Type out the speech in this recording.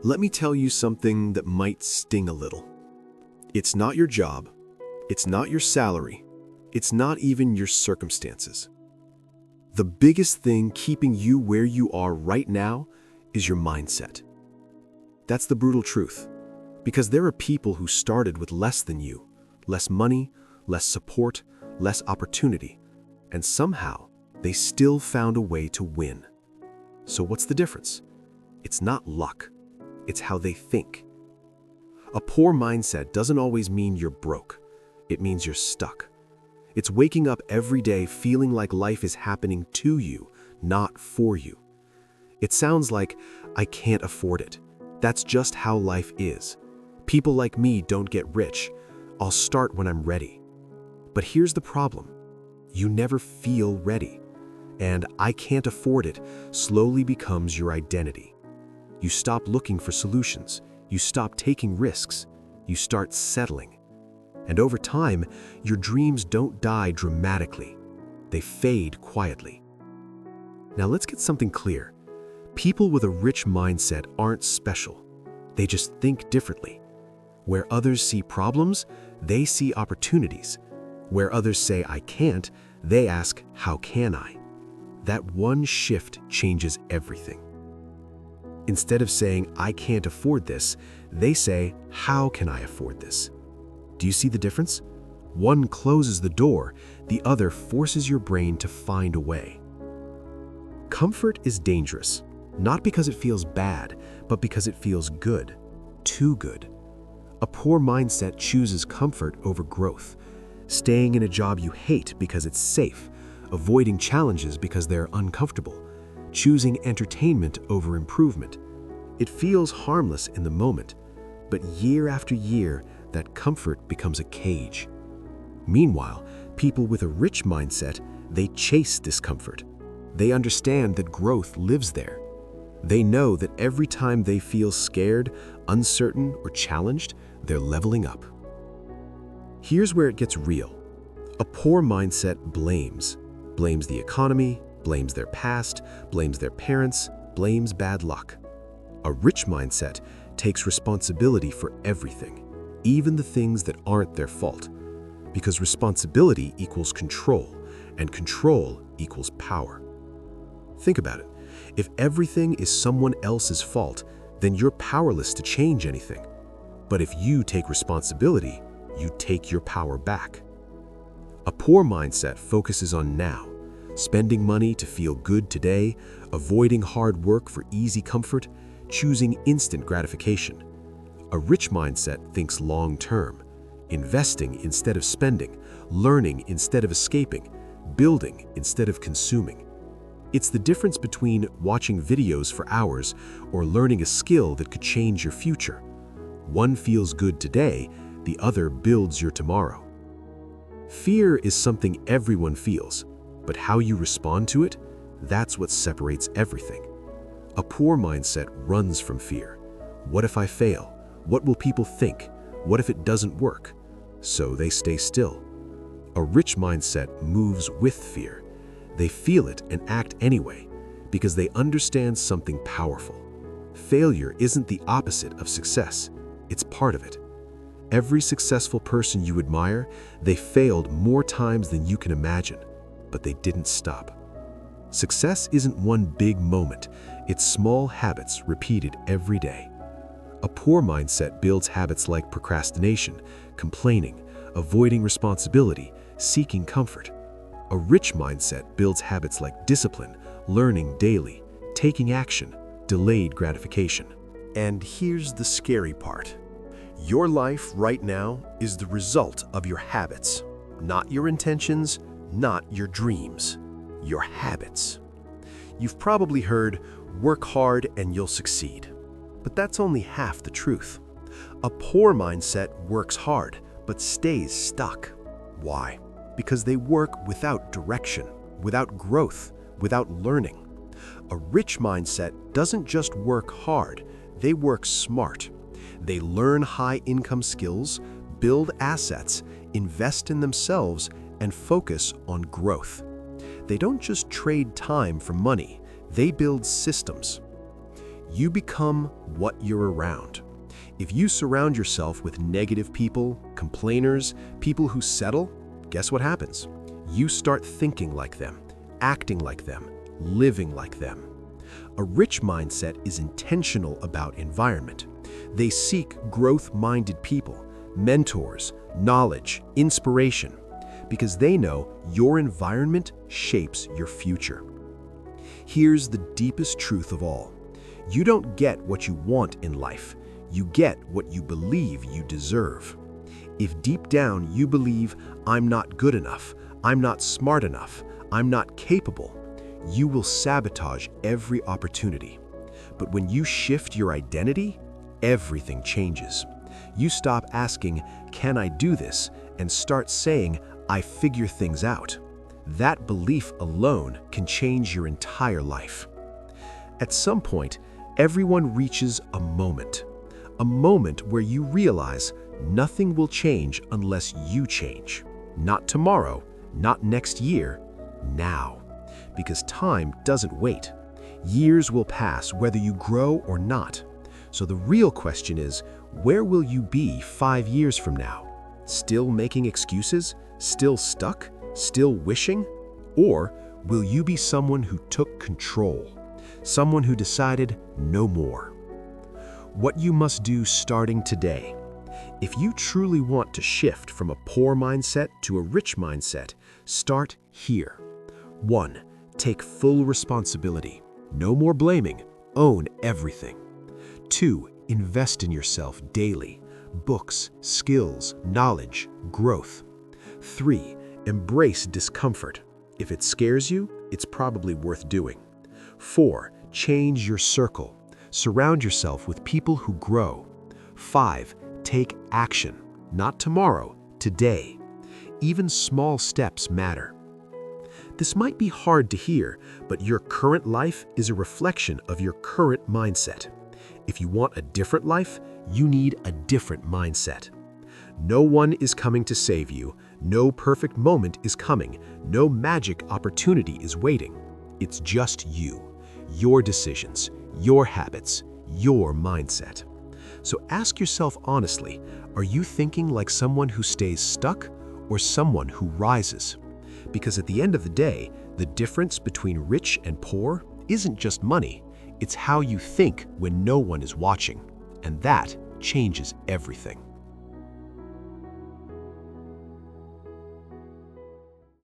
Let me tell you something that might sting a little. It's not your job. It's not your salary. It's not even your circumstances. The biggest thing keeping you where you are right now is your mindset. That's the brutal truth, because there are people who started with less than you, less money, less support, less opportunity, and somehow they still found a way to win. So what's the difference? It's not luck. It's how they think. A poor mindset doesn't always mean you're broke. It means you're stuck. It's waking up every day feeling like life is happening to you, not for you. It sounds like, I can't afford it. That's just how life is. People like me don't get rich. I'll start when I'm ready. But here's the problem. You never feel ready. And I can't afford it slowly becomes your identity. You stop looking for solutions. You stop taking risks. You start settling. And over time, your dreams don't die dramatically. They fade quietly. Now let's get something clear. People with a rich mindset aren't special. They just think differently. Where others see problems, they see opportunities. Where others say, I can't, they ask, how can I? That one shift changes everything. Instead of saying, I can't afford this, they say, how can I afford this? Do you see the difference? One closes the door, the other forces your brain to find a way. Comfort is dangerous, not because it feels bad, but because it feels good, too good. A poor mindset chooses comfort over growth, staying in a job you hate because it's safe, avoiding challenges because they're uncomfortable, choosing entertainment over improvement. It feels harmless in the moment, but year after year, that comfort becomes a cage. Meanwhile, people with a rich mindset, they chase discomfort. They understand that growth lives there. They know that every time they feel scared, uncertain, or challenged, they're leveling up. Here's where it gets real. A poor mindset blames the economy, blames their past, blames their parents, blames bad luck. A rich mindset takes responsibility for everything, even the things that aren't their fault, because responsibility equals control, and control equals power. Think about it. If everything is someone else's fault, then you're powerless to change anything. But if you take responsibility, you take your power back. A poor mindset focuses on now, spending money to feel good today, avoiding hard work for easy comfort, choosing instant gratification. A rich mindset thinks long-term, investing instead of spending, learning instead of escaping, building instead of consuming. It's the difference between watching videos for hours or learning a skill that could change your future. One feels good today, the other builds your tomorrow. Fear is something everyone feels, but how you respond to it, that's what separates everything. A poor mindset runs from fear. What if I fail? What will people think? What if it doesn't work? So they stay still. A rich mindset moves with fear. They feel it and act anyway, because they understand something powerful. Failure isn't the opposite of success, it's part of it. Every successful person you admire, they failed more times than you can imagine, but they didn't stop. Success isn't one big moment, it's small habits repeated every day. A poor mindset builds habits like procrastination, complaining, avoiding responsibility, seeking comfort. A rich mindset builds habits like discipline, learning daily, taking action, delayed gratification. And here's the scary part. Your life right now is the result of your habits, not your intentions, not your dreams, your habits. You've probably heard, work hard and you'll succeed. But that's only half the truth. A poor mindset works hard, but stays stuck. Why? Because they work without direction, without growth, without learning. A rich mindset doesn't just work hard, they work smart. They learn high-income skills, build assets, invest in themselves, and focus on growth. They don't just trade time for money, they build systems. You become what you're around. If you surround yourself with negative people, complainers, people who settle, guess what happens? You start thinking like them, acting like them, living like them. A rich mindset is intentional about environment. They seek growth-minded people, mentors, knowledge, inspiration, because they know your environment shapes your future. Here's the deepest truth of all. You don't get what you want in life. You get what you believe you deserve. If deep down you believe, I'm not good enough, I'm not smart enough, I'm not capable, you will sabotage every opportunity. But when you shift your identity, everything changes. You stop asking, can I do this? And start saying, I figure things out. That belief alone can change your entire life. At some point, everyone reaches a moment where you realize nothing will change unless you change. Not tomorrow, not next year, now. Because time doesn't wait. Years will pass whether you grow or not. So the real question is, where will you be 5 years from now? Still making excuses? Still stuck? Still wishing? Or will you be someone who took control? Someone who decided no more? What you must do starting today. If you truly want to shift from a poor mindset to a rich mindset, start here. 1. Take full responsibility. No more blaming. Own everything. 2. Invest in yourself daily. Books, skills, knowledge, growth. 3. Embrace discomfort. If it scares you, it's probably worth doing. 4. Change your circle. Surround yourself with people who grow. 5. Take action. Not tomorrow, today. Even small steps matter. This might be hard to hear, but your current life is a reflection of your current mindset. If you want a different life, you need a different mindset. No one is coming to save you. No perfect moment is coming. No magic opportunity is waiting. It's just you, your decisions, your habits, your mindset. So ask yourself honestly, are you thinking like someone who stays stuck or someone who rises? Because at the end of the day, the difference between rich and poor isn't just money. It's how you think when no one is watching. And that changes everything.